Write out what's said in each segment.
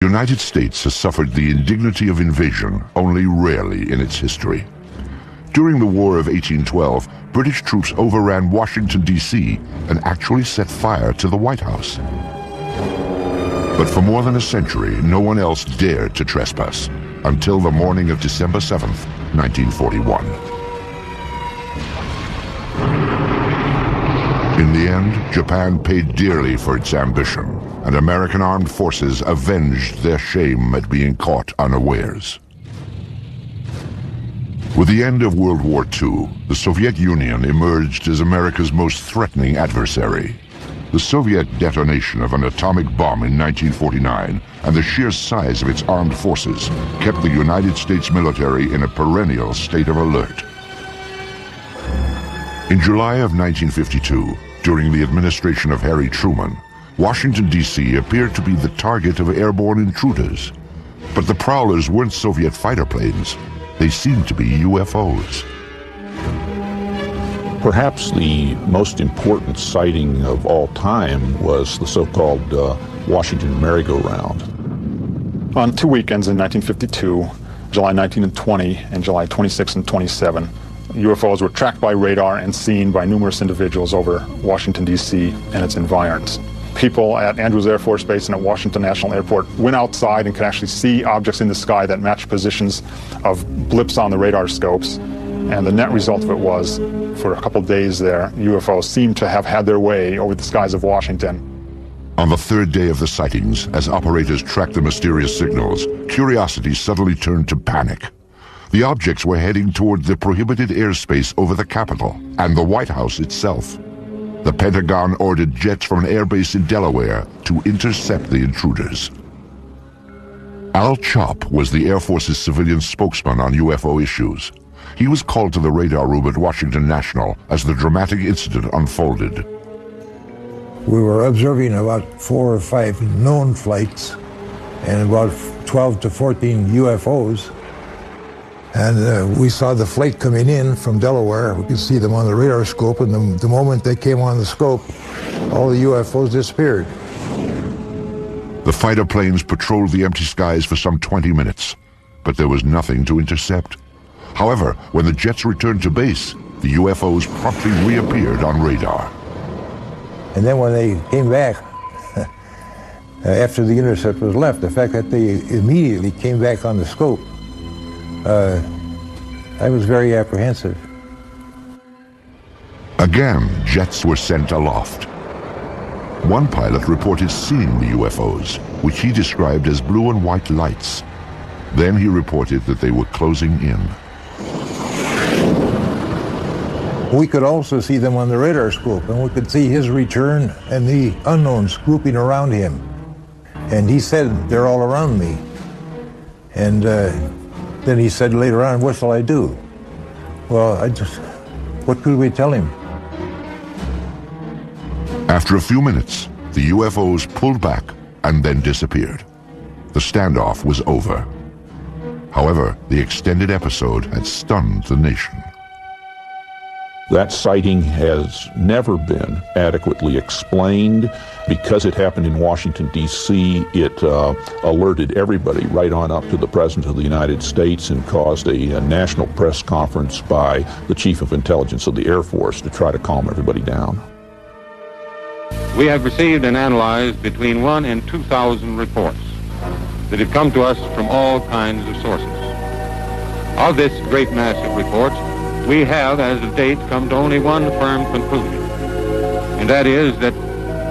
The United States has suffered the indignity of invasion only rarely in its history. During the War of 1812, British troops overran Washington, D.C. and actually set fire to the White House. But for more than a century, no one else dared to trespass, until the morning of December 7th, 1941. In the end, Japan paid dearly for its ambition, and American armed forces avenged their shame at being caught unawares. With the end of World War II, the Soviet Union emerged as America's most threatening adversary. The Soviet detonation of an atomic bomb in 1949 and the sheer size of its armed forces kept the United States military in a perennial state of alert. In July of 1952, during the administration of Harry Truman, Washington, D.C. appeared to be the target of airborne intruders. But the prowlers weren't Soviet fighter planes. They seemed to be UFOs. Perhaps the most important sighting of all time was the so-called Washington merry-go-round. On 2 weekends in 1952, July 19 and 20, and July 26 and 27, UFOs were tracked by radar and seen by numerous individuals over Washington, D.C. and its environs. People at Andrews Air Force Base and at Washington National Airport went outside and could actually see objects in the sky that matched positions of blips on the radar scopes. And the net result of it was, for a couple days there, UFOs seemed to have had their way over the skies of Washington. On the third day of the sightings, as operators tracked the mysterious signals, curiosity suddenly turned to panic. The objects were heading toward the prohibited airspace over the Capitol and the White House itself. The Pentagon ordered jets from an airbase in Delaware to intercept the intruders. Al Chop was the Air Force's civilian spokesman on UFO issues. He was called to the radar room at Washington National as the dramatic incident unfolded. We were observing about 4 or 5 known flights and about 12 to 14 UFOs. And we saw the flight coming in from Delaware. We could see them on the radar scope, and the moment they came on the scope, all the UFOs disappeared. The fighter planes patrolled the empty skies for some 20 minutes, but there was nothing to intercept. However, when the jets returned to base, the UFOs promptly reappeared on radar. And then when they came back, after the intercept was left, the fact that they immediately came back on the scope, I was very apprehensive. Again, jets were sent aloft. One pilot reported seeing the UFOs, which he described as blue and white lights. Then he reported that they were closing in. We could also see them on the radar scope, and we could see his return and the unknowns grouping around him. And he said, "They're all around me." And then he said later on, "What shall I do?" Well, what could we tell him? After a few minutes, the UFOs pulled back and then disappeared. The standoff was over. However, the extended episode had stunned the nation. That sighting has never been adequately explained. Because it happened in Washington, D.C., it alerted everybody right on up to the President of the United States and caused a national press conference by the Chief of Intelligence of the Air Force to try to calm everybody down. We have received and analyzed between 1,000 and 2,000 reports that have come to us from all kinds of sources. Of this great mass of reports, we have, as of date, come to only one firm conclusion, and that is that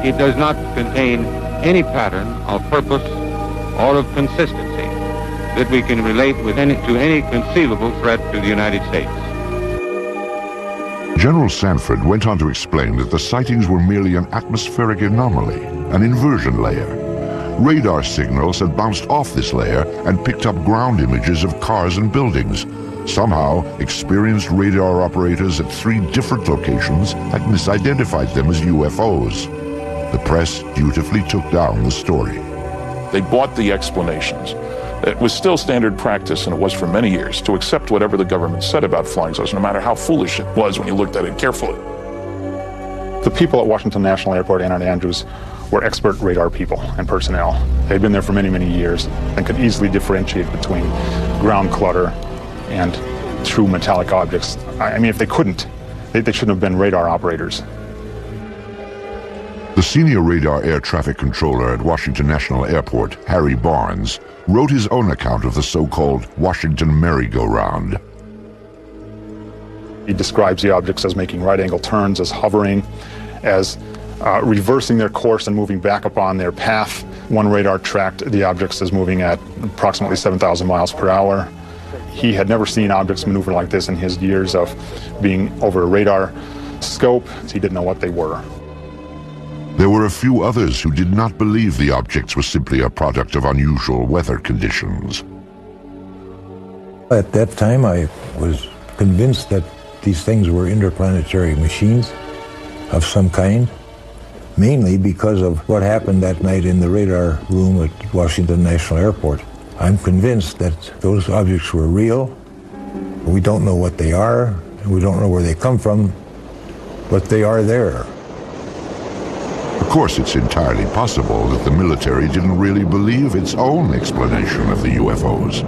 it does not contain any pattern of purpose or of consistency that we can relate to any conceivable threat to the United States. General Sanford went on to explain that the sightings were merely an atmospheric anomaly, an inversion layer. Radar signals had bounced off this layer and picked up ground images of cars and buildings. Somehow, experienced radar operators at 3 different locations had misidentified them as UFOs. The press dutifully took down the story. They bought the explanations. It was still standard practice, and it was for many years, to accept whatever the government said about flying saucers, no matter how foolish it was when you looked at it carefully. The people at Washington National Airport and at Andrews were expert radar people and personnel. They'd been there for many, many years and could easily differentiate between ground clutter and true metallic objects. I mean, if they couldn't, they shouldn't have been radar operators. The senior radar air traffic controller at Washington National Airport, Harry Barnes, wrote his own account of the so-called Washington merry-go-round. He describes the objects as making right-angle turns, as hovering, as reversing their course and moving back upon their path. One radar tracked the objects as moving at approximately 7,000 miles per hour. He had never seen objects maneuver like this in his years of being over a radar scope. He didn't know what they were. There were a few others who did not believe the objects were simply a product of unusual weather conditions. At that time, I was convinced that these things were interplanetary machines of some kind, mainly because of what happened that night in the radar room at Washington National Airport. I'm convinced that those objects were real. We don't know what they are, and we don't know where they come from, but they are there. Of course, it's entirely possible that the military didn't really believe its own explanation of the UFOs.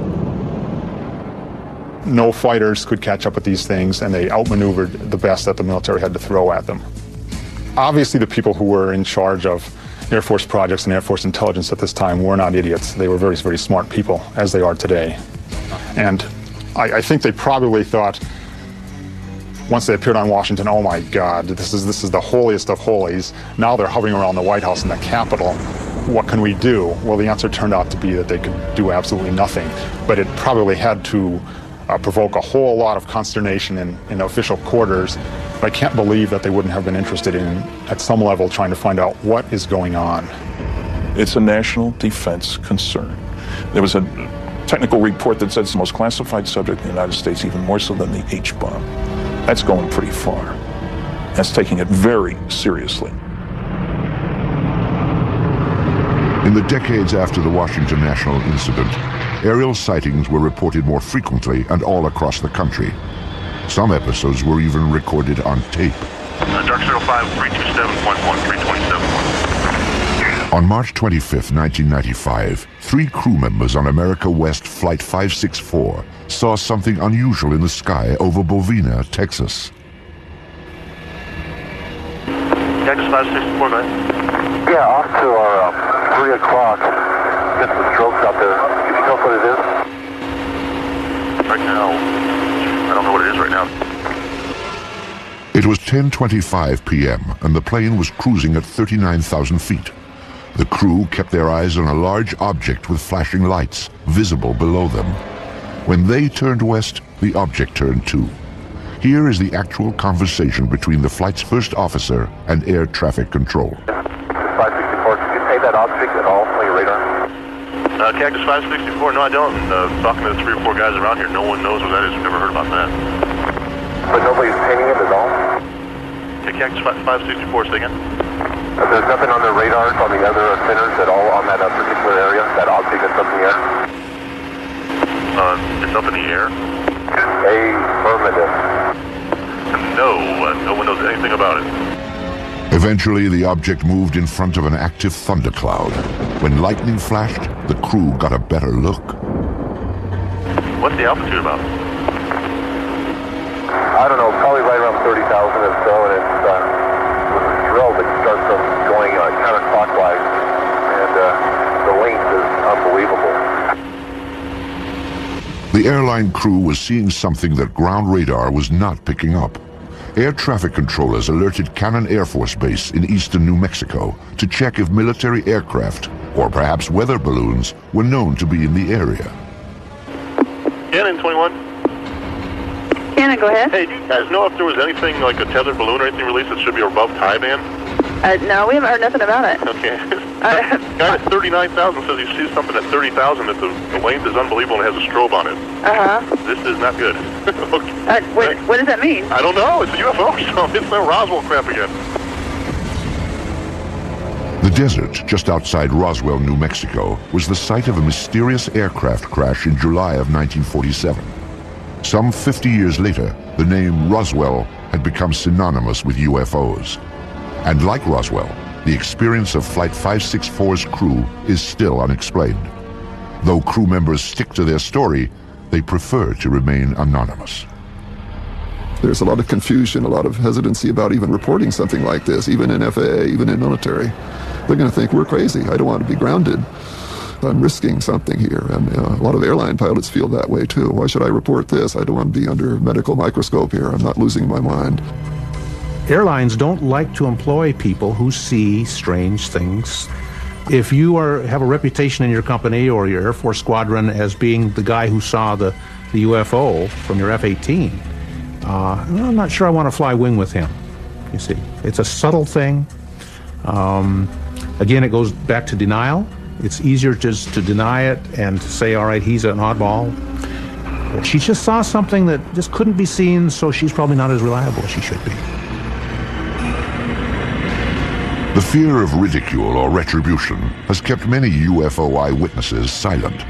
No fighters could catch up with these things, and they outmaneuvered the best that the military had to throw at them. Obviously, the people who were in charge of Air Force projects and Air Force intelligence at this time were not idiots. They were very, very smart people, as they are today. And I think they probably thought, once they appeared on Washington, oh my God, this is the holiest of holies. Now they're hovering around the White House and the Capitol. What can we do? Well, the answer turned out to be that they could do absolutely nothing. But it probably had to provoke a whole lot of consternation in official quarters. But I can't believe that they wouldn't have been interested in, at some level, trying to find out what is going on. It's a national defense concern. There was a technical report that said it's the most classified subject in the United States, even more so than the H-bomb. That's going pretty far. That's taking it very seriously. In the decades after the Washington National incident, aerial sightings were reported more frequently and all across the country. Some episodes were even recorded on tape. Dark 05, 327.1, 327.1. On March 25, 1995, 3 crew members on America West Flight 564 saw something unusual in the sky over Bovina, Texas. Texas 564, go ahead. Yeah, off to our 3 o'clock. Get some strokes out there. Can you tell us what it is? Right now, I don't know what it is right now. It was 10:25 p.m. and the plane was cruising at 39,000 feet. The crew kept their eyes on a large object with flashing lights, visible below them. When they turned west, the object turned too. Here is the actual conversation between the flight's first officer and air traffic control. 564, can you say that object at all on your radar? Cactus 564, no I don't. Talking to the 3 or 4 guys around here, no one knows what that is. We've never heard about that. But nobody's painting it at all? Okay, Cactus 564, say again? There's nothing on the radars on the other centers at all on that particular area, that object that's up in the air? It's up in the air? Affirmative. No, no one knows anything about it. Eventually, the object moved in front of an active thundercloud. When lightning flashed, the crew got a better look. What's the altitude about? I don't know, probably right around 30,000 or so, and it's with a drill that starts from going counterclockwise, and the length is unbelievable. The airline crew was seeing something that ground radar was not picking up. Air traffic controllers alerted Cannon Air Force Base in eastern New Mexico to check if military aircraft, or perhaps weather balloons, were known to be in the area. Cannon 21. Cannon, go ahead. Hey, do you guys know if there was anything like a tethered balloon or anything released that should be above tie band? No, we haven't heard nothing about it. Okay. Guy at 39,000 says he sees something at 30,000 that the length is unbelievable and has a strobe on it. Uh-huh. This is not good. Okay. What does that mean? I don't know. It's a UFO, so it's that Roswell crap again. The desert just outside Roswell, New Mexico, was the site of a mysterious aircraft crash in July of 1947. Some 50 years later, the name Roswell had become synonymous with UFOs. And like Roswell, the experience of Flight 564's crew is still unexplained. Though crew members stick to their story, they prefer to remain anonymous. There's a lot of confusion, a lot of hesitancy about even reporting something like this, even in FAA, even in military. They're going to think we're crazy. I don't want to be grounded. I'm risking something here. And a lot of airline pilots feel that way too. Why should I report this? I don't want to be under a medical microscope here. I'm not losing my mind. Airlines don't like to employ people who see strange things. If you have a reputation in your company or your Air Force squadron as being the guy who saw the UFO from your F-18, I'm not sure I want to fly wing with him, you see. It's a subtle thing. Again, it goes back to denial. It's easier just to deny it and to say, all right, he's an oddball. She just saw something that just couldn't be seen, so she's probably not as reliable as she should be. The fear of ridicule or retribution has kept many UFO eyewitnesses silent.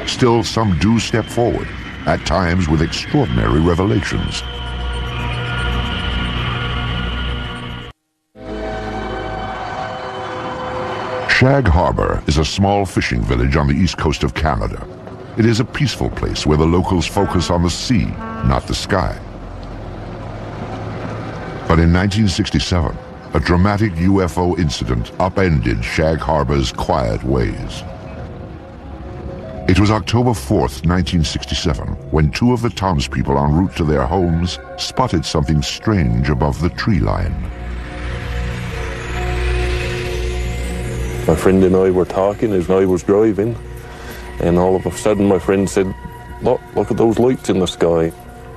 Still, some do step forward, at times with extraordinary revelations. Shag Harbor is a small fishing village on the east coast of Canada. It is a peaceful place where the locals focus on the sea, not the sky. But in 1967, a dramatic UFO incident upended Shag Harbor's quiet ways. It was October 4th, 1967, when two of the townspeople en route to their homes spotted something strange above the tree line. My friend and I were talking as I was driving, and all of a sudden my friend said, look at those lights in the sky.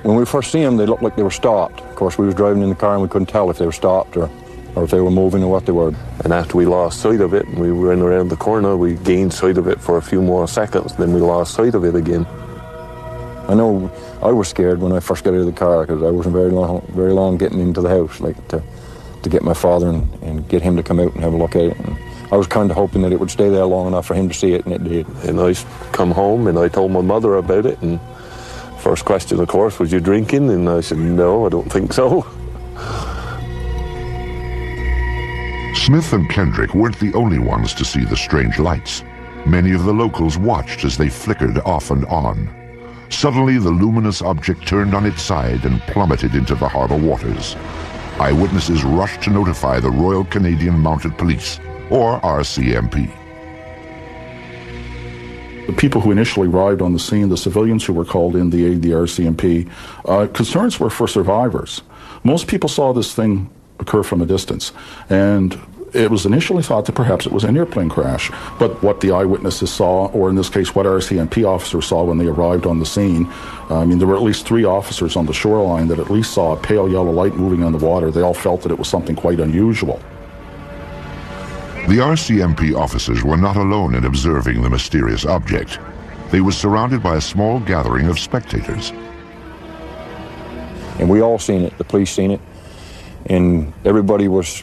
When we first seen them, they looked like they were stopped. Of course, we was driving in the car and we couldn't tell if they were stopped or if they were moving or what they were. And after we lost sight of it and we ran around the corner, we gained sight of it for a few more seconds, then we lost sight of it again. I know I was scared when I first got out of the car because I wasn't very long getting into the house, like to get my father and get him to come out and have a look at it. And I was kind of hoping that it would stay there long enough for him to see it, and it did. And I come home and I told my mother about it, and first question, of course, was you drinking? And I said, no, I don't think so. Smith and Kendrick weren't the only ones to see the strange lights. Many of the locals watched as they flickered off and on. Suddenly, the luminous object turned on its side and plummeted into the harbor waters. Eyewitnesses rushed to notify the Royal Canadian Mounted Police, or RCMP. The people who initially arrived on the scene, the civilians who were called in to aid the RCMP, concerns were for survivors. Most people saw this thing occur from a distance, and it was initially thought that perhaps it was an airplane crash. But what the eyewitnesses saw, or in this case what RCMP officers saw when they arrived on the scene, there were at least 3 officers on the shoreline that at least saw a pale yellow light moving on the water. They all felt that it was something quite unusual. The RCMP officers were not alone in observing the mysterious object. They were surrounded by a small gathering of spectators. And we all seen it, the police seen it, and everybody was,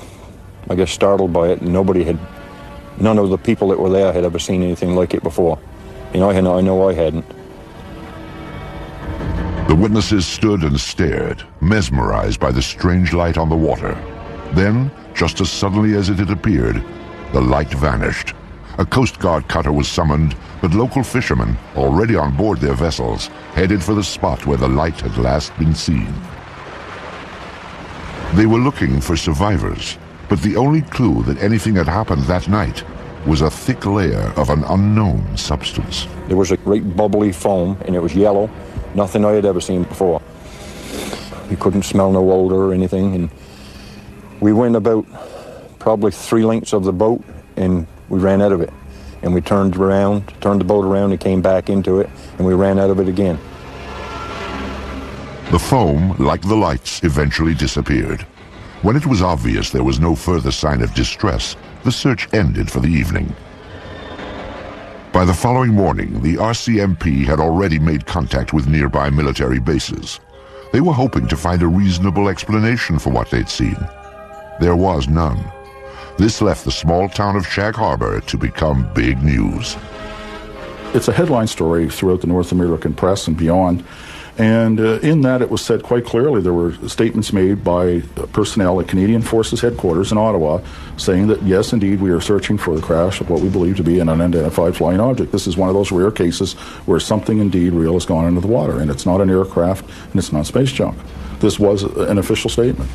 I guess, startled by it, and none of the people that were there had ever seen anything like it before. I know I hadn't. The witnesses stood and stared, mesmerized by the strange light on the water. Then, just as suddenly as it had appeared, the light vanished. A Coast Guard cutter was summoned, but local fishermen, already on board their vessels, headed for the spot where the light had last been seen. They were looking for survivors, but the only clue that anything had happened that night was a thick layer of an unknown substance. There was a great bubbly foam, and it was yellow, nothing I had ever seen before. You couldn't smell no odor or anything, and we went about probably 3 lengths of the boat, and we ran out of it. And we turned the boat around and came back into it, and we ran out of it again. The foam, like the lights, eventually disappeared. When it was obvious there was no further sign of distress, the search ended for the evening. By the following morning, the RCMP had already made contact with nearby military bases. They were hoping to find a reasonable explanation for what they'd seen. There was none. This left the small town of Shag Harbor to become big news. It's a headline story throughout the North American press and beyond. And in that, it was said quite clearly, there were statements made by personnel at Canadian Forces headquarters in Ottawa saying that, yes, indeed, we are searching for the crash of what we believe to be an unidentified flying object. This is one of those rare cases where something indeed real has gone into the water, and it's not an aircraft, and it's not space junk. This was an official statement.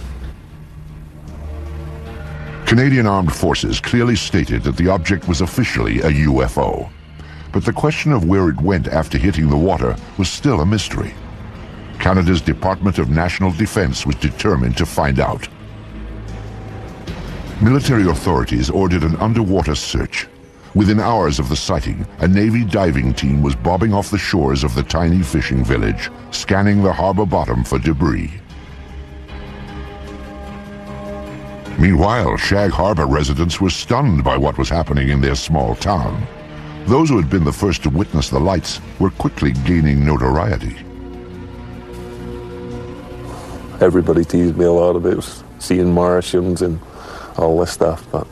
Canadian Armed Forces clearly stated that the object was officially a UFO. But the question of where it went after hitting the water was still a mystery. Canada's Department of National Defence was determined to find out. Military authorities ordered an underwater search. Within hours of the sighting, a Navy diving team was bobbing off the shores of the tiny fishing village, scanning the harbor bottom for debris. Meanwhile, Shag Harbor residents were stunned by what was happening in their small town. Those who had been the first to witness the lights were quickly gaining notoriety. Everybody teased me a lot about seeing Martians and all this stuff, but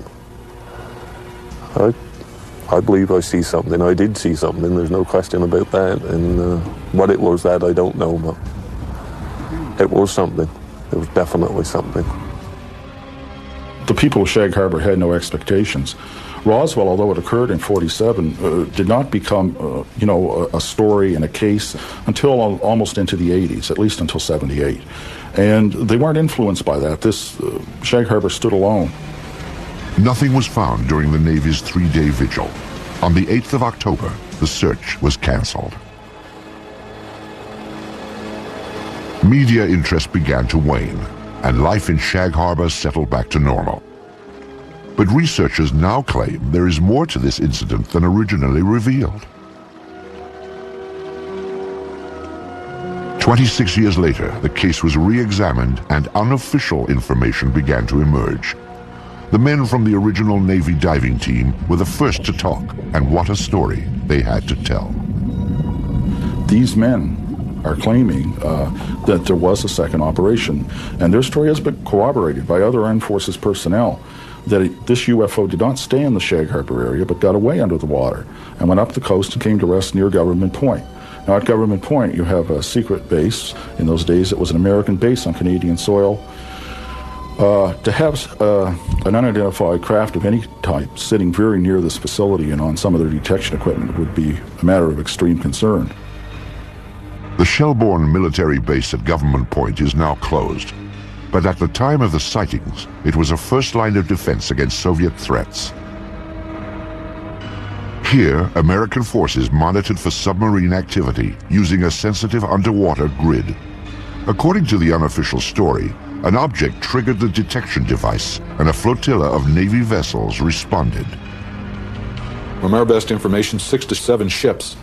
I believe I see something. I did see something, there's no question about that. And what it was, that I don't know, but it was something. It was definitely something. The people of Shag Harbor had no expectations. Roswell, although it occurred in '47, did not become, a story and a case until almost into the '80s, at least until '78. And they weren't influenced by that. Shag Harbor stood alone. Nothing was found during the Navy's 3-day vigil. On the 8th of October, the search was canceled. Media interest began to wane, and life in Shag Harbor settled back to normal. But researchers now claim there is more to this incident than originally revealed. 26 years later, the case was re-examined and unofficial information began to emerge. The men from the original Navy diving team were the first to talk, and what a story they had to tell. These men are claiming that there was a second operation, and their story has been corroborated by other Armed Forces personnel, that this UFO did not stay in the Shag Harbor area, but got away under the water and went up the coast and came to rest near Government Point. Now, at Government Point, you have a secret base. In those days, it was an American base on Canadian soil. To have an unidentified craft of any type sitting very near this facility and on some of their detection equipment would be a matter of extreme concern. The Shelbourne military base at Government Point is now closed, but at the time of the sightings, it was a first line of defense against Soviet threats. Here, American forces monitored for submarine activity using a sensitive underwater grid. According to the unofficial story, an object triggered the detection device, and a flotilla of Navy vessels responded. From our best information, 6 to 7 ships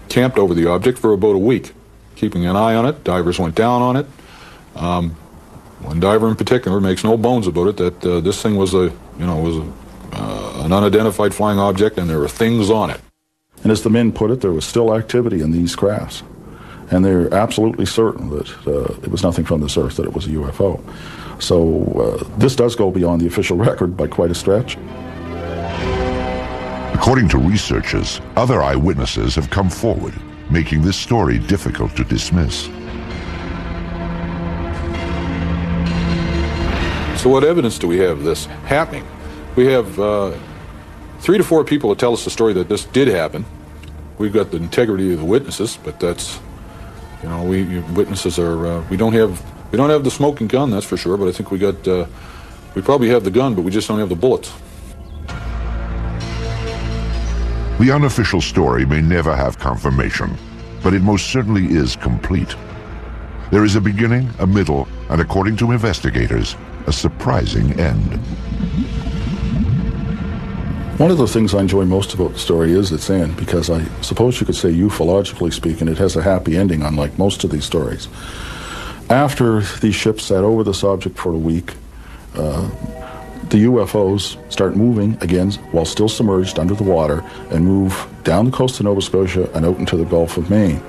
camped over the object for about a week, keeping an eye on it. Divers went down on it. One diver in particular makes no bones about it that this thing was an unidentified flying object, and there were things on it. And as the men put it, there was still activity in these crafts. And they're absolutely certain that it was nothing from this earth, that it was a UFO. So this does go beyond the official record by quite a stretch. According to researchers, other eyewitnesses have come forward, making this story difficult to dismiss. So what evidence do we have of this happening? We have 3 to 4 people that tell us the story that this did happen. We've got the integrity of the witnesses, but that's, witnesses are, we don't have the smoking gun, that's for sure, but I think we probably have the gun, but we just don't have the bullets. The unofficial story may never have confirmation, but it most certainly is complete. There is a beginning, a middle, and according to investigators, a surprising end. One of the things I enjoy most about the story is its end, because I suppose you could say, ufologically speaking, it has a happy ending, unlike most of these stories. After these ships sat over this object for a week, the UFOs start moving again while still submerged under the water and move down the coast of Nova Scotia and out into the Gulf of Maine.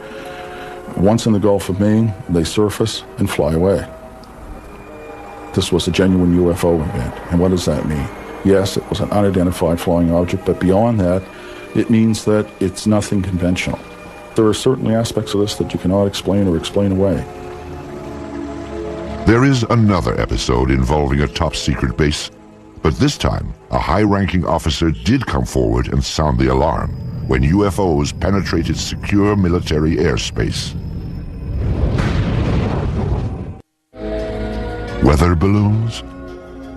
Once in the Gulf of Maine, they surface and fly away. This was a genuine UFO event. And what does that mean? Yes, it was an unidentified flying object, but beyond that, it means that it's nothing conventional. There are certainly aspects of this that you cannot explain or explain away. There is another episode involving a top-secret base, but this time, a high-ranking officer did come forward and sound the alarm when UFOs penetrated secure military airspace. Weather balloons?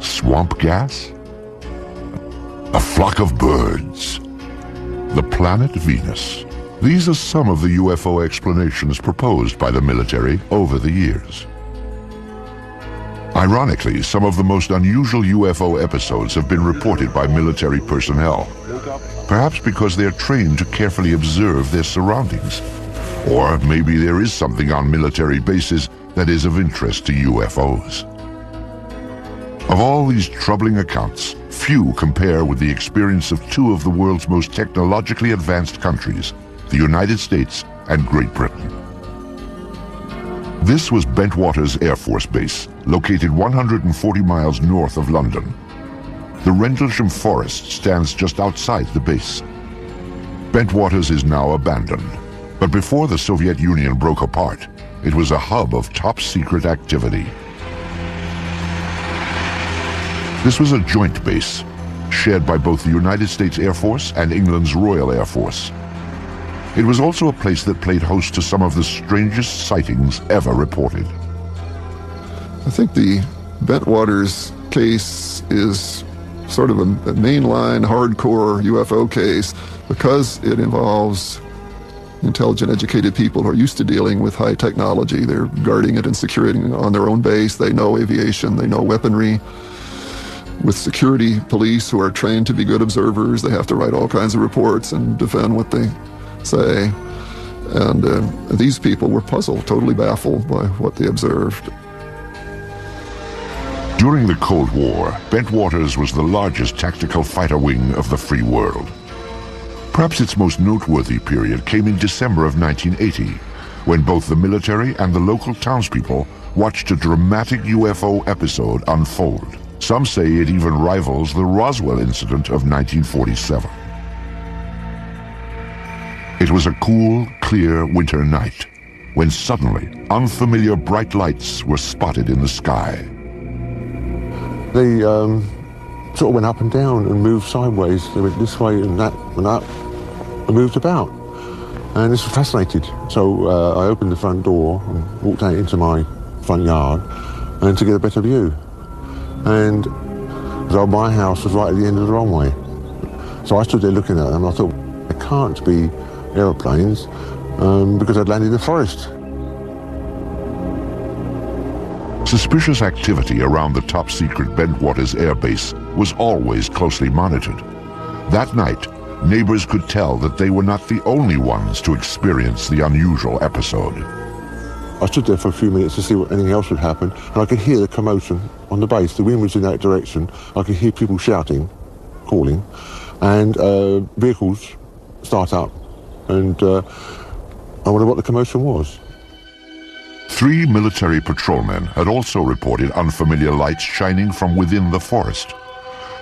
Swamp gas? A flock of birds? The planet Venus? These are some of the UFO explanations proposed by the military over the years. Ironically, some of the most unusual UFO episodes have been reported by military personnel, perhaps because they are trained to carefully observe their surroundings. Or maybe there is something on military bases that is of interest to UFOs. Of all these troubling accounts, few compare with the experience of two of the world's most technologically advanced countries, the United States and Great Britain. This was Bentwaters Air Force Base, located 140 miles north of London. The Rendlesham Forest stands just outside the base. Bentwaters is now abandoned, but before the Soviet Union broke apart, it was a hub of top-secret activity. This was a joint base, shared by both the United States Air Force and England's Royal Air Force. It was also a place that played host to some of the strangest sightings ever reported. I think the Bentwaters case is sort of a mainline, hardcore UFO case because it involves intelligent, educated people who are used to dealing with high technology. They're guarding it and securing it on their own base. They know aviation, they know weaponry. With security police who are trained to be good observers, they have to write all kinds of reports and defend what they say. And these people were puzzled, totally baffled by what they observed. During the Cold War, Bentwaters was the largest tactical fighter wing of the free world. Perhaps its most noteworthy period came in December of 1980, when both the military and the local townspeople watched a dramatic UFO episode unfold. Some say it even rivals the Roswell incident of 1947. It was a cool, clear winter night, when suddenly unfamiliar bright lights were spotted in the sky. They sort of went up and down and moved sideways. They went this way and that and up and moved about. And this was fascinated. So I opened the front door and walked out into my front yard and to get a better view. And so my house was right at the end of the runway. So I stood there looking at them and I thought, it can't be aeroplanes because I'd landed in the forest. Suspicious activity around the top-secret Bentwaters Air Base was always closely monitored. That night, neighbors could tell that they were not the only ones to experience the unusual episode. I stood there for a few minutes to see what anything else would happen, and I could hear the commotion on the base. The wind was in that direction. I could hear people shouting, calling, and vehicles start up. And I wondered what the commotion was. 3 military patrolmen had also reported unfamiliar lights shining from within the forest.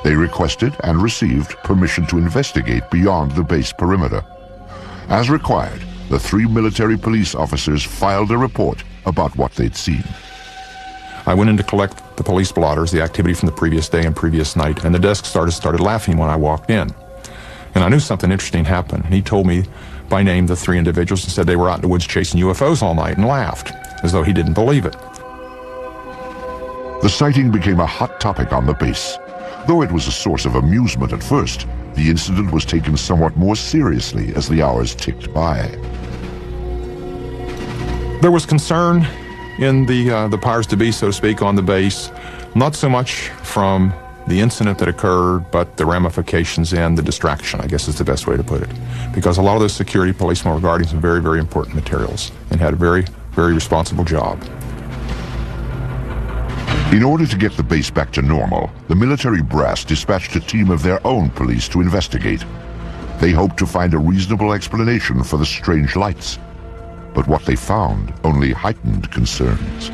They requested and received permission to investigate beyond the base perimeter. As required, the 3 military police officers filed a report about what they'd seen. I went in to collect the police blotters, the activity from the previous day and previous night, and the desk started laughing when I walked in. And I knew something interesting happened. He told me by name the 3 individuals and said they were out in the woods chasing UFOs all night and laughed, as though he didn't believe it. The sighting became a hot topic on the base. Though it was a source of amusement at first, the incident was taken somewhat more seriously as the hours ticked by. There was concern in the powers to be, so to speak, on the base, not so much from the incident that occurred, but the ramifications and the distraction, I guess is the best way to put it. Because a lot of those security policemen were guarding some very, very important materials and had a very, very responsible job. In order to get the base back to normal, the military brass dispatched a team of their own police to investigate. They hoped to find a reasonable explanation for the strange lights. But what they found only heightened concerns.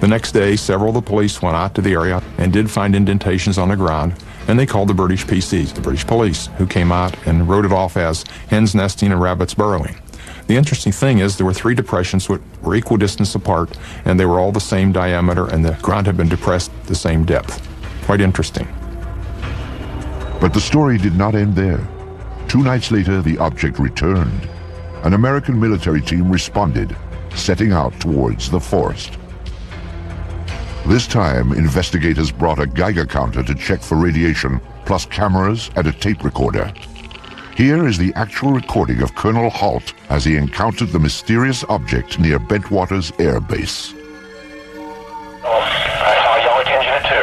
The next day, several of the police went out to the area and did find indentations on the ground, and they called the British PCs, the British police, who came out and wrote it off as hens nesting and rabbits burrowing. The interesting thing is there were 3 depressions which were equal distance apart, and they were all the same diameter, and the ground had been depressed the same depth. Quite interesting. But the story did not end there. 2 nights later, the object returned. An American military team responded, setting out towards the forest. This time, investigators brought a Geiger counter to check for radiation, plus cameras and a tape recorder. Here is the actual recording of Colonel Halt as he encountered the mysterious object near Bentwaters Air Base. Oh, I saw a yellow tinge in it too.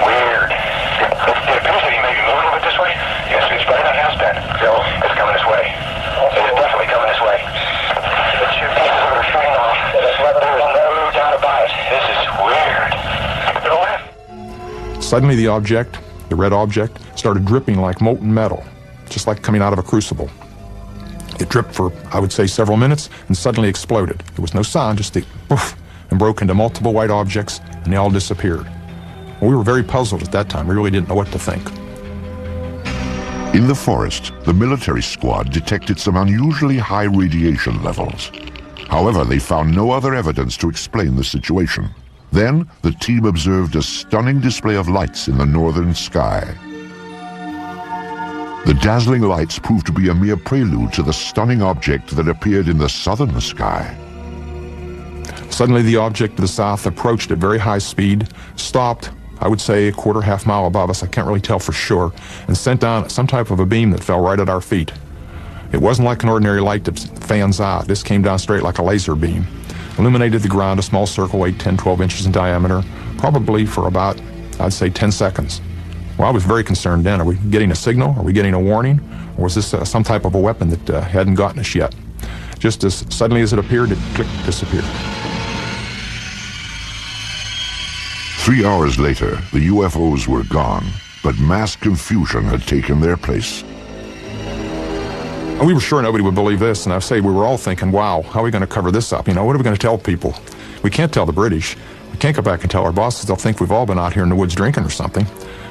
Weird. It appears that he may be moving a little bit this way. Yes, it's better than it has been. Bill, it's coming this way. It's definitely coming this way. The two pieces of it are shooting off. There's no doubt about it. This is weird. Suddenly the object, the red object, started dripping like molten metal, just like coming out of a crucible. It dripped for, I would say, several minutes and suddenly exploded. There was no sound, just a poof, and broke into multiple white objects, and they all disappeared. We were very puzzled at that time. We really didn't know what to think. In the forest, the military squad detected some unusually high radiation levels. However, they found no other evidence to explain the situation. Then, the team observed a stunning display of lights in the northern sky. The dazzling lights proved to be a mere prelude to the stunning object that appeared in the southern sky. Suddenly the object to the south approached at very high speed, stopped, I would say a quarter, half mile above us, I can't really tell for sure, and sent down some type of a beam that fell right at our feet. It wasn't like an ordinary light that fans out. This came down straight like a laser beam. Illuminated the ground, a small circle weighed 10, 12 inches in diameter, probably for about, I'd say, 10 seconds. Well, I was very concerned then. Are we getting a signal? Are we getting a warning? Or was this some type of a weapon that hadn't gotten us yet? Just as suddenly as it appeared, it clicked, disappeared. 3 hours later, the UFOs were gone, but mass confusion had taken their place. We were sure nobody would believe this, and I say we were all thinking, wow, how are we going to cover this up? You know, what are we going to tell people? We can't tell the British. We can't go back and tell our bosses. They'll think we've all been out here in the woods drinking or something,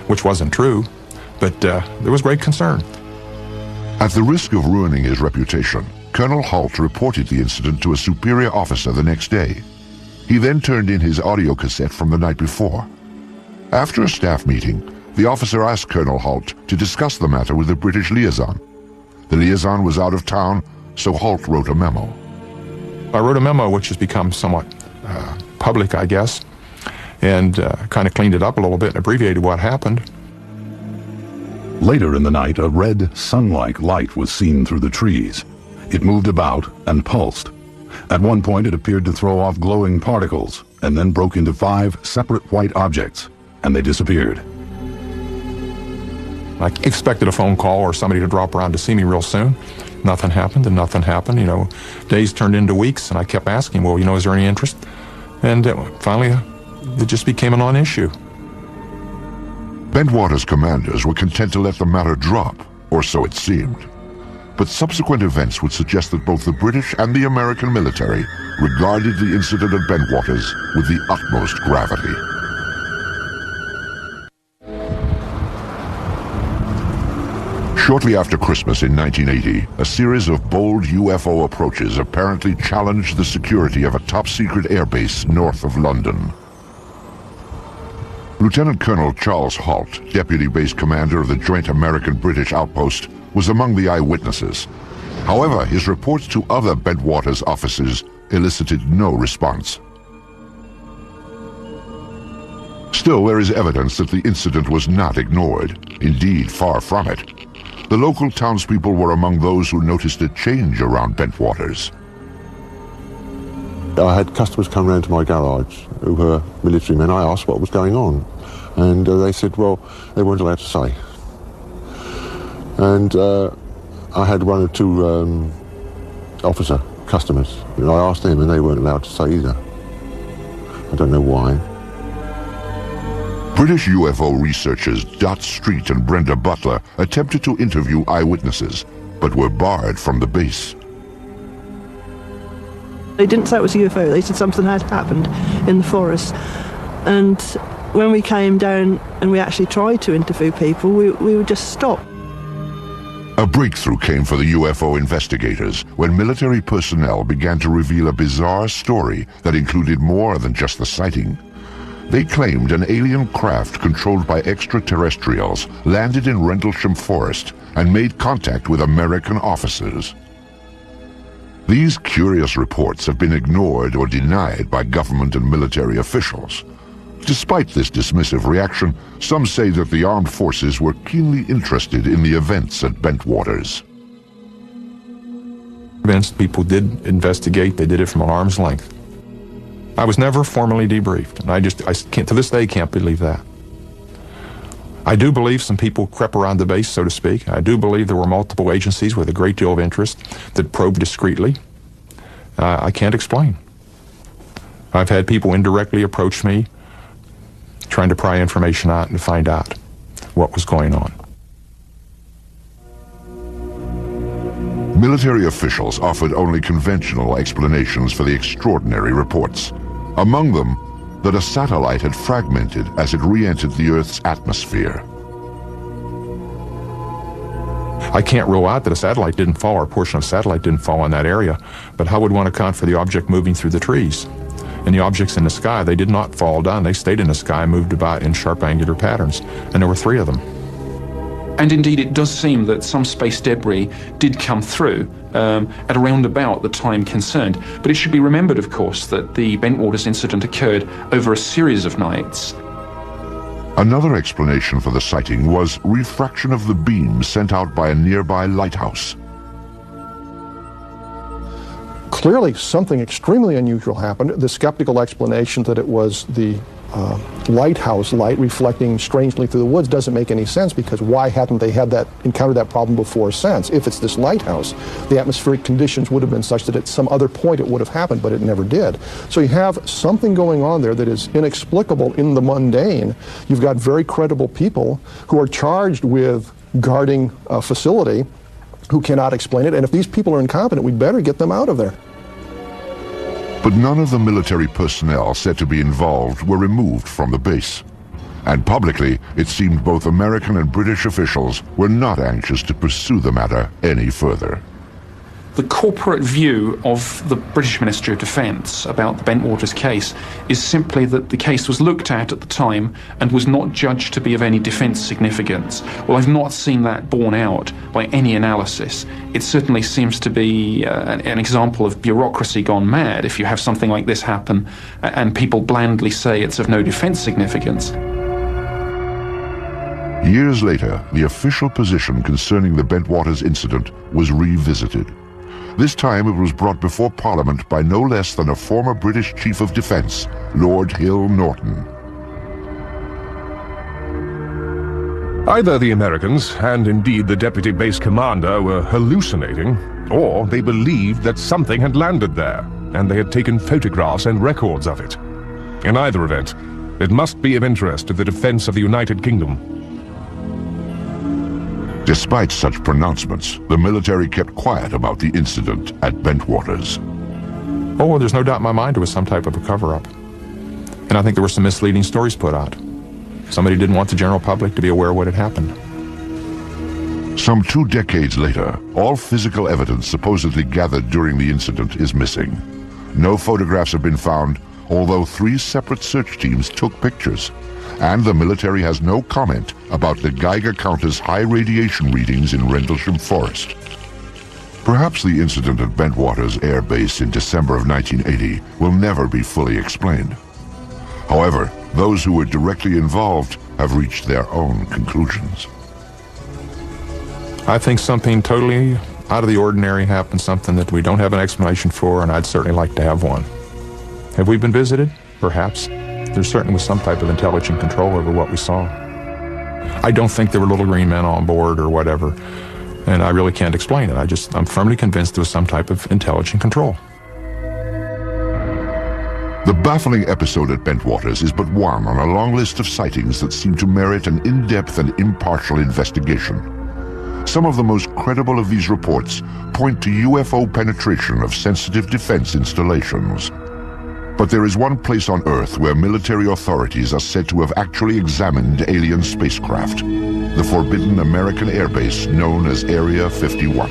which wasn't true, but there was great concern. At the risk of ruining his reputation, Colonel Halt reported the incident to a superior officer the next day. He then turned in his audio cassette from the night before. After a staff meeting, the officer asked Colonel Halt to discuss the matter with the British liaison. The liaison was out of town, so Halt wrote a memo. I wrote a memo which has become somewhat public, I guess, and kind of cleaned it up a little bit and abbreviated what happened. Later in the night, a red, sun-like light was seen through the trees. It moved about and pulsed. At one point, it appeared to throw off glowing particles, and then broke into 5 separate white objects, and they disappeared. I expected a phone call or somebody to drop around to see me real soon. Nothing happened, and nothing happened. You know, days turned into weeks, and I kept asking, well, you know, is there any interest? And finally, it just became a non-issue. Bentwaters' commanders were content to let the matter drop, or so it seemed. But subsequent events would suggest that both the British and the American military regarded the incident at Bentwaters with the utmost gravity. Shortly after Christmas in 1980, a series of bold UFO approaches apparently challenged the security of a top-secret airbase north of London. Lieutenant Colonel Charles Halt, Deputy Base Commander of the Joint American-British Outpost, was among the eyewitnesses. However, his reports to other Bentwaters officers elicited no response. Still, there is evidence that the incident was not ignored. Indeed, far from it. The local townspeople were among those who noticed a change around Bentwaters. I had customers come round to my garage who were military men. I asked what was going on, and they said, well, they weren't allowed to say. And I had 1 or 2 officer customers, and I asked them, and they weren't allowed to say either. I don't know why. British UFO researchers Dot Street and Brenda Butler attempted to interview eyewitnesses, but were barred from the base. They didn't say it was a UFO, they said something had happened in the forest. And when we came down and we actually tried to interview people, we would just stop. A breakthrough came for the UFO investigators when military personnel began to reveal a bizarre story that included more than just the sighting. They claimed an alien craft controlled by extraterrestrials landed in Rendlesham Forest and made contact with American officers. These curious reports have been ignored or denied by government and military officials. Despite this dismissive reaction, some say that the armed forces were keenly interested in the events at Bentwaters. People did investigate. They did it from an arm's length. I was never formally debriefed, and I can't, to this day, can't believe that. I do believe some people crept around the base, so to speak. I do believe there were multiple agencies with a great deal of interest that probed discreetly. I can't explain. I've had people indirectly approach me, trying to pry information out and find out what was going on. Military officials offered only conventional explanations for the extraordinary reports. Among them, that a satellite had fragmented as it re-entered the Earth's atmosphere. I can't rule out that a satellite didn't fall, or a portion of a satellite didn't fall in that area, but how would one account for the object moving through the trees? And the objects in the sky, they did not fall down. They stayed in the sky, moved about in sharp angular patterns, and there were 3 of them. And indeed, it does seem that some space debris did come through at around about the time concerned. But it should be remembered, of course, that the Bentwaters incident occurred over a series of nights. Another explanation for the sighting was refraction of the beam sent out by a nearby lighthouse. Clearly, something extremely unusual happened. The skeptical explanation that it was the lighthouse light reflecting strangely through the woods doesn't make any sense, because why hadn't they encountered that problem before since? If it's this lighthouse, the atmospheric conditions would have been such that at some other point it would have happened, but it never did. So you have something going on there that is inexplicable in the mundane. You've got very credible people who are charged with guarding a facility who cannot explain it, and if these people are incompetent, we'd better get them out of there. But none of the military personnel said to be involved were removed from the base. And publicly, it seemed both American and British officials were not anxious to pursue the matter any further. The corporate view of the British Ministry of Defence about the Bentwaters case is simply that the case was looked at the time and was not judged to be of any defence significance. Well, I've not seen that borne out by any analysis. It certainly seems to be an example of bureaucracy gone mad if you have something like this happen and people blandly say it's of no defence significance. Years later, the official position concerning the Bentwaters incident was revisited. This time it was brought before Parliament by no less than a former British Chief of Defence, Lord Hill Norton. Either the Americans, and indeed the deputy base commander, were hallucinating, or they believed that something had landed there, and they had taken photographs and records of it. In either event, it must be of interest to the defence of the United Kingdom. Despite such pronouncements, the military kept quiet about the incident at Bentwaters. Oh, there's no doubt in my mind it was some type of a cover-up. And I think there were some misleading stories put out. Somebody didn't want the general public to be aware of what had happened. Some 2 decades later, all physical evidence supposedly gathered during the incident is missing. No photographs have been found, although 3 separate search teams took pictures. And the military has no comment about the Geiger counter's high radiation readings in Rendlesham Forest. Perhaps the incident at Bentwaters Air Base in December of 1980 will never be fully explained. However, those who were directly involved have reached their own conclusions. I think something totally out of the ordinary happened, something that we don't have an explanation for, and I'd certainly like to have one. Have we been visited? Perhaps. There certainly was some type of intelligent control over what we saw. I don't think there were little green men on board or whatever, and I really can't explain it. I'm firmly convinced there was some type of intelligent control. The baffling episode at Bentwaters is but one on a long list of sightings that seem to merit an in-depth and impartial investigation. Some of the most credible of these reports point to UFO penetration of sensitive defense installations. But there is one place on Earth where military authorities are said to have actually examined alien spacecraft. the forbidden American airbase known as Area 51.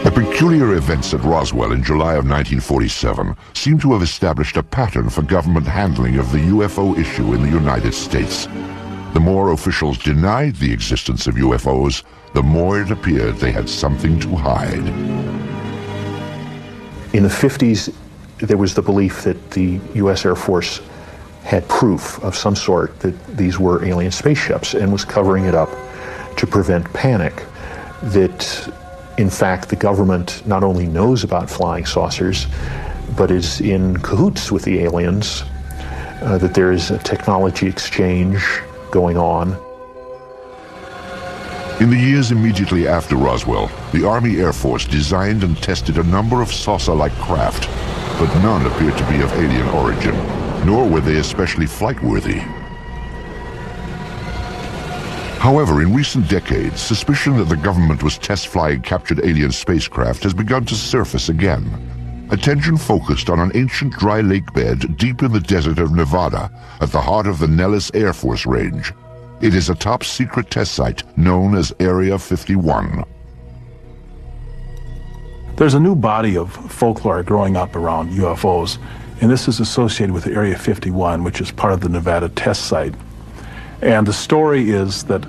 The peculiar events at Roswell in July of 1947 seem to have established a pattern for government handling of the UFO issue in the United States. The more officials denied the existence of UFOs, the more it appeared they had something to hide. In the 50s, there was the belief that the U.S. Air Force had proof of some sort that these were alien spaceships and was covering it up to prevent panic. That, in fact, the government not only knows about flying saucers, but is in cahoots with the aliens, that there is a technology exchange going on. In the years immediately after Roswell, the Army Air Force designed and tested a number of saucer-like craft, but none appeared to be of alien origin, nor were they especially flight-worthy. However, in recent decades, suspicion that the government was test-flying captured alien spacecraft has begun to surface again. Attention focused on an ancient dry lake bed deep in the desert of Nevada, at the heart of the Nellis Air Force Range. It is a top-secret test site known as Area 51. There's a new body of folklore growing up around UFOs, and this is associated with Area 51, which is part of the Nevada test site. And the story is that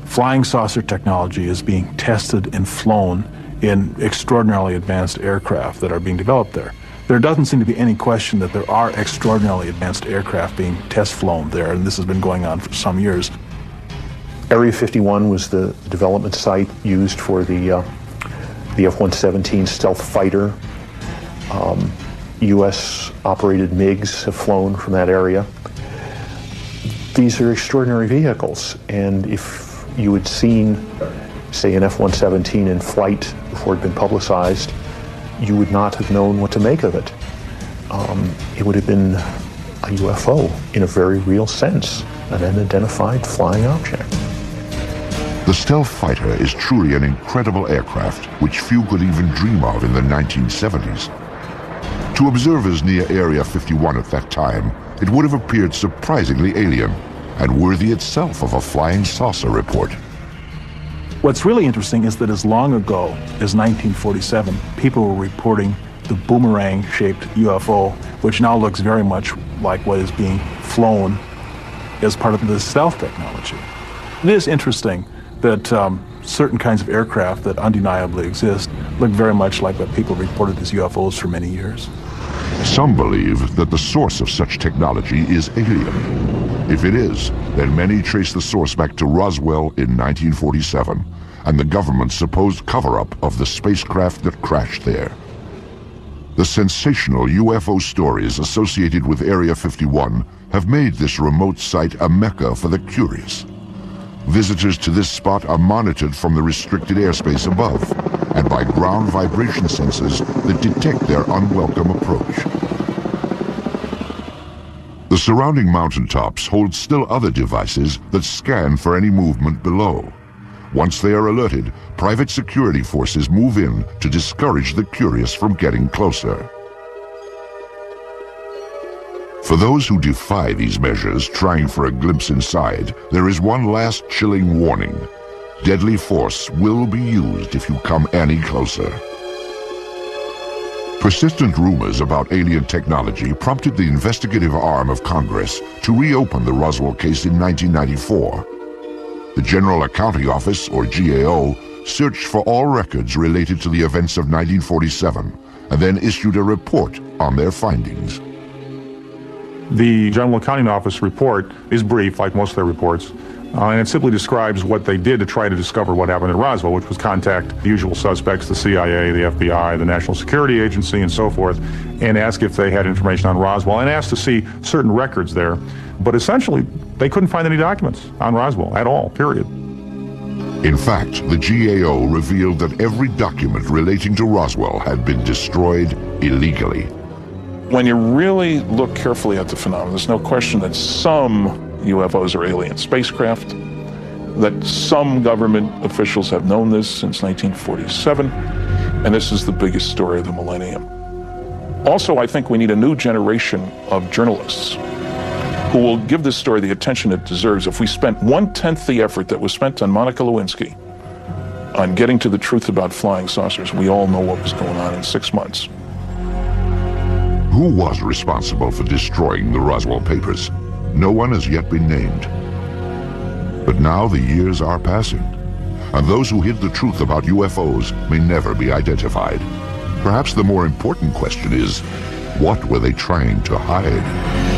flying saucer technology is being tested and flown in extraordinarily advanced aircraft that are being developed there. There doesn't seem to be any question that there are extraordinarily advanced aircraft being test flown there, and this has been going on for some years. Area 51 was the development site used for the F-117 stealth fighter. U.S.-operated MiGs have flown from that area. These are extraordinary vehicles, and if you had seen, say, an F-117 in flight before it had been publicized, you would not have known what to make of it. It would have been a UFO in a very real sense, an unidentified flying object. The stealth fighter is truly an incredible aircraft which few could even dream of in the 1970s. To observers near Area 51 at that time, it would have appeared surprisingly alien and worthy itself of a flying saucer report. What's really interesting is that as long ago as 1947, people were reporting the boomerang-shaped UFO, which now looks very much like what is being flown as part of the stealth technology. It is interesting that certain kinds of aircraft that undeniably exist look very much like what people reported as UFOs for many years. Some believe that the source of such technology is alien. If it is, then many trace the source back to Roswell in 1947 and the government's supposed cover-up of the spacecraft that crashed there. The sensational UFO stories associated with Area 51 have made this remote site a mecca for the curious. Visitors to this spot are monitored from the restricted airspace above and by ground vibration sensors that detect their unwelcome approach. The surrounding mountaintops hold still other devices that scan for any movement below. Once they are alerted, private security forces move in to discourage the curious from getting closer. For those who defy these measures, trying for a glimpse inside, there is one last chilling warning. Deadly force will be used if you come any closer. Persistent rumors about alien technology prompted the investigative arm of Congress to reopen the Roswell case in 1994. The General Accounting Office, or GAO, searched for all records related to the events of 1947 and then issued a report on their findings. The General Accounting Office report is brief, like most of their reports, and it simply describes what they did to try to discover what happened at Roswell, which was contact the usual suspects, the CIA, the FBI, the National Security Agency, and so forth, and ask if they had information on Roswell, and ask to see certain records there. But essentially, they couldn't find any documents on Roswell at all, period. In fact, the GAO revealed that every document relating to Roswell had been destroyed illegally. When you really look carefully at the phenomenon, there's no question that some UFOs are alien spacecraft, that some government officials have known this since 1947, and this is the biggest story of the millennium. Also, I think we need a new generation of journalists who will give this story the attention it deserves if we spent 1/10 the effort that was spent on Monica Lewinsky on getting to the truth about flying saucers. We all know what was going on in 6 months. Who was responsible for destroying the Roswell papers? No one has yet been named. But now the years are passing, and those who hid the truth about UFOs may never be identified. Perhaps the more important question is, what were they trying to hide?